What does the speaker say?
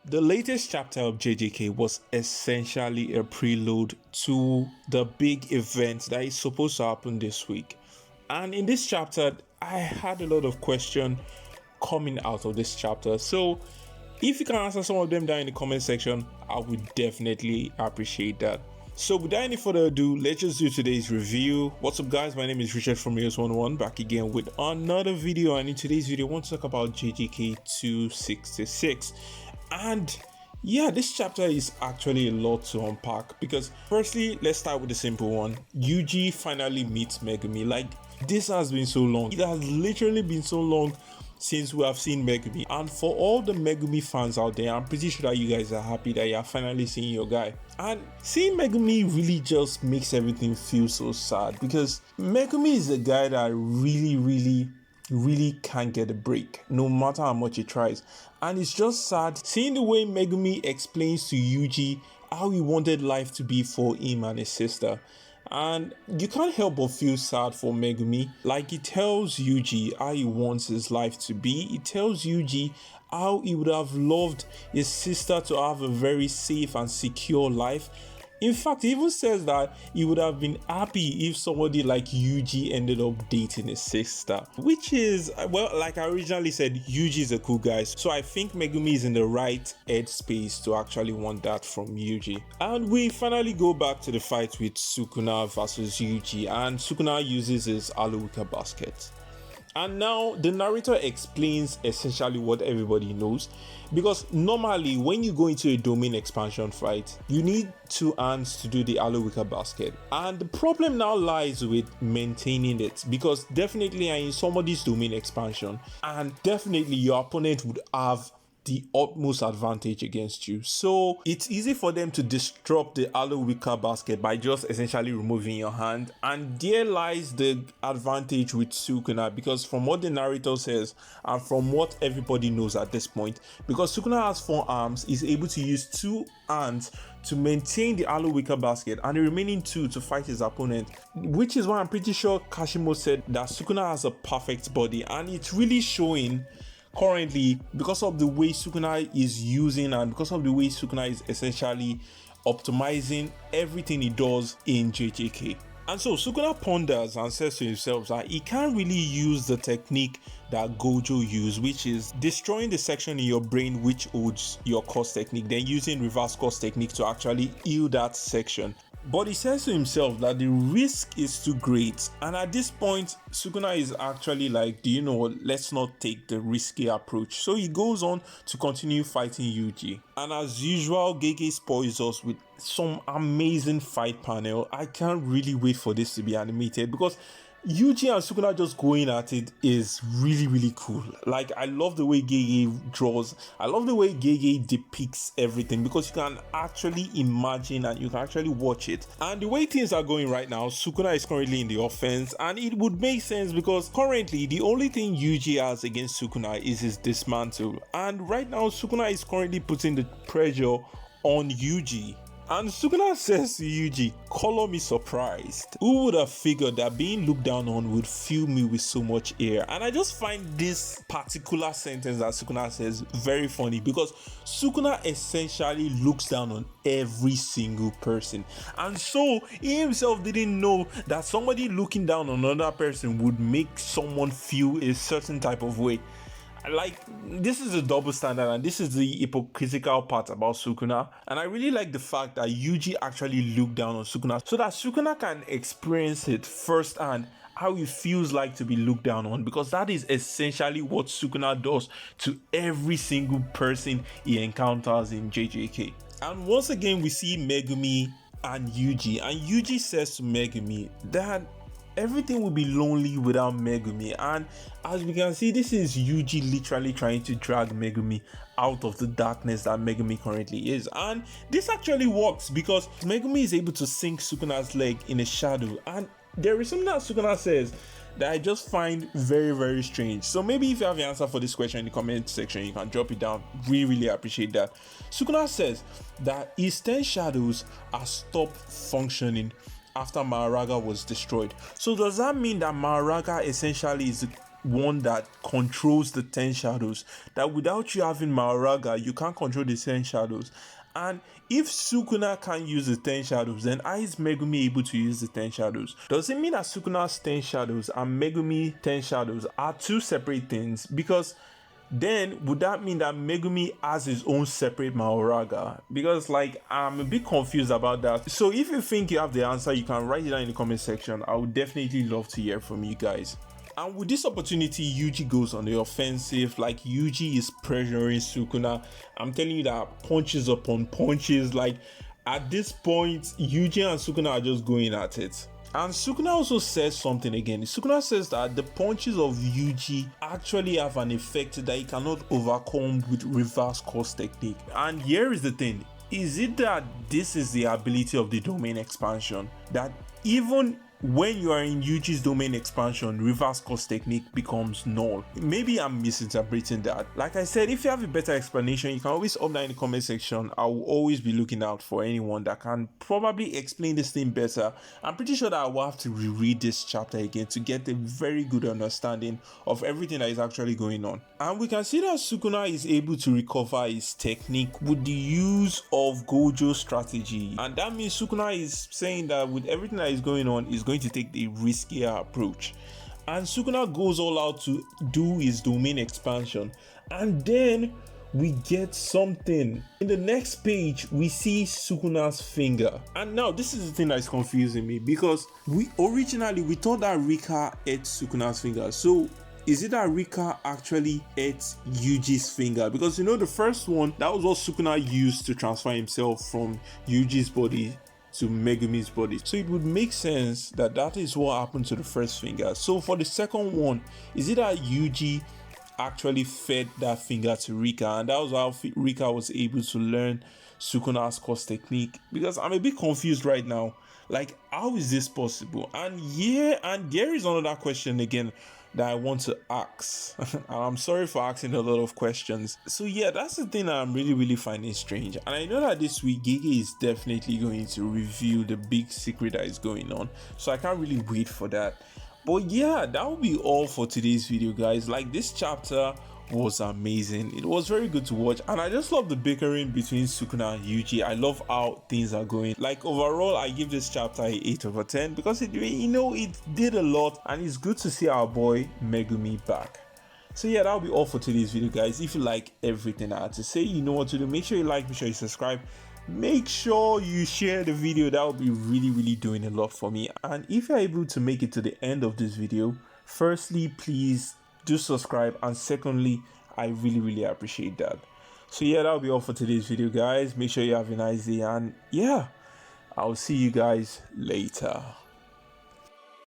The latest chapter of JJK was essentially a prelude to the big event that is supposed to happen this week. And in this chapter, I had a lot of questions coming out of this chapter. So if you can answer some of them down in the comment section, I would definitely appreciate that. So without any further ado, let's just do today's review. What's up guys, my name is Richard from Reels11, back again with another video, and in today's video I want to talk about JJK 266. And yeah, this chapter is actually a lot to unpack because firstly, let's start with the simple one. Yuji finally meets Megumi. Like, this has been so long. It has literally been so long since we have seen Megumi, and for all the Megumi fans out there, I'm pretty sure that you guys are happy that you're finally seeing your guy. And seeing Megumi really just makes everything feel so sad because Megumi is a guy that really can't get a break no matter how much he tries. And it's just sad seeing the way Megumi explains to Yuji how he wanted life to be for him and his sister. And you can't help but feel sad for Megumi. Like, he tells Yuji how he wants his life to be. He tells Yuji how he would have loved his sister to have a very safe and secure life. In fact, he even says that he would have been happy if somebody like Yuji ended up dating his sister. Which is, well, like I originally said, Yuji is a cool guy. So I think Megumi is in the right headspace to actually want that from Yuji. And we finally go back to the fight with Sukuna versus Yuji. And Sukuna uses his Aloe basket. And now the narrator explains essentially what everybody knows, because normally when you go into a domain expansion fight, you need 2 hands to do the Aloe basket, and the problem now lies with maintaining it, because definitely in somebody's domain expansion, and definitely your opponent would have the utmost advantage against you. So it's easy for them to disrupt the Aloe basket by just essentially removing your hand, and there lies the advantage with Sukuna, because from what the narrator says and from what everybody knows at this point, because Sukuna has 4 arms, is able to use 2 hands to maintain the Aloe basket and the remaining 2 to fight his opponent, which is why I'm pretty sure Kashimo said that Sukuna has a perfect body, and it's really showing currently because of the way Sukuna is using and because of the way Sukuna is essentially optimizing everything he does in JJK. And so Sukuna ponders and says to himself that he can't really use the technique that Gojo used, which is destroying the section in your brain which holds your cause technique, then using reverse cause technique to actually heal that section. But he says to himself that the risk is too great, and at this point Sukuna is actually like, do you know what, let's not take the risky approach. So he goes on to continue fighting Yuji, and as usual Gege spoils us with some amazing fight panel. I can't really wait for this to be animated because Yuji and Sukuna just going at it is really cool. Like, I love the way Gege draws. I love the way Gege depicts everything, because you can actually imagine and you can actually watch it. And the way things are going right now, Sukuna is currently in the offense, and it would make sense because currently the only thing Yuji has against Sukuna is his dismantle, and right now Sukuna is currently putting the pressure on Yuji. And Sukuna says to Yuji, "Color me surprised. Who would have figured that being looked down on would fill me with so much air?" And I just find this particular sentence that Sukuna says very funny, because Sukuna essentially looks down on every single person. And so he himself didn't know that somebody looking down on another person would make someone feel a certain type of way. Like, this is a double standard, and this is the hypocritical part about Sukuna. And I really like the fact that Yuji actually looked down on Sukuna so that Sukuna can experience it firsthand, how it feels like to be looked down on, because that is essentially what Sukuna does to every single person he encounters in JJK. And once again we see Megumi and Yuji says to Megumi that everything will be lonely without Megumi. And as we can see, this is Yuji literally trying to drag Megumi out of the darkness that Megumi currently is. And this actually works because Megumi is able to sink Sukuna's leg in a shadow, and there is something that Sukuna says that I just find very strange. So maybe if you have the answer for this question in the comment section, you can drop it down. Really appreciate that. Sukuna says that his 10 shadows are stopped functioning after Maharaga was destroyed. So does that mean that Maharaga essentially is the one that controls the 10 shadows, that without you having Mahoraga, you can't control the 10 shadows. And if Sukuna can't use the 10 shadows, then how is Megumi able to use the 10 shadows? Does it mean that Sukuna's 10 shadows and Megumi 10 shadows are two separate things? Because then would that mean that Megumi has his own separate Mahoraga? Because like, I'm a bit confused about that. So if you think you have the answer, you can write it down in the comment section. I would definitely love to hear from you guys. And with this opportunity, Yuji goes on the offensive. Like, Yuji is pressuring Sukuna. I'm telling you that punches upon punches. Like, at this point, Yuji and Sukuna are just going at it. And Sukuna also says something again. Sukuna says that the punches of Yuji actually have an effect that he cannot overcome with reverse course technique. And here is the thing. Is it that this is the ability of the domain expansion? That even when you are in Yuji's domain expansion, reverse course technique becomes null. Maybe I'm misinterpreting that. Like I said, if you have a better explanation, you can always up that in the comment section. I will always be looking out for anyone that can probably explain this thing better. I'm pretty sure that I will have to reread this chapter again to get a very good understanding of everything that is actually going on. And we can see that Sukuna is able to recover his technique with the use of Gojo strategy. And that means Sukuna is saying that with everything that is going on, he's going to take the riskier approach. And Sukuna goes all out to do his domain expansion. And then we get something. In the next page, we see Sukuna's finger. And now this is the thing that is confusing me, because we thought that Rika ate Sukuna's finger. So is it that Rika actually ate Yuji's finger? Because you know, the first one, that was what Sukuna used to transfer himself from Yuji's body to Megumi's body. So it would make sense that that is what happened to the first finger. So for the second one, is it that Yuji actually fed that finger to Rika, and that was how Rika was able to learn Sukuna's course technique? Because I'm a bit confused right now. Like, how is this possible? And there is another question again that I want to ask. And I'm sorry for asking a lot of questions. So yeah, that's the thing that I'm really finding strange. And I know that this week Gege is definitely going to reveal the big secret that is going on, so I can't really wait for that. But yeah, that will be all for today's video, guys. Like, this chapter was amazing. It was very good to watch, and I just love the bickering between Sukuna and Yuji. I love how things are going. Like, overall, I give this chapter a 8/10 because it did a lot, and it's good to see our boy Megumi back. So yeah, that'll be all for today's video, guys. If you like everything I had to say, you know what to do. Make sure you like, make sure you subscribe, make sure you share the video. That will be really doing a lot for me. And if you're able to make it to the end of this video, firstly, please do subscribe, and secondly, I really appreciate that. So yeah, that'll be all for today's video, guys. Make sure you have a nice day, and yeah, I'll see you guys later.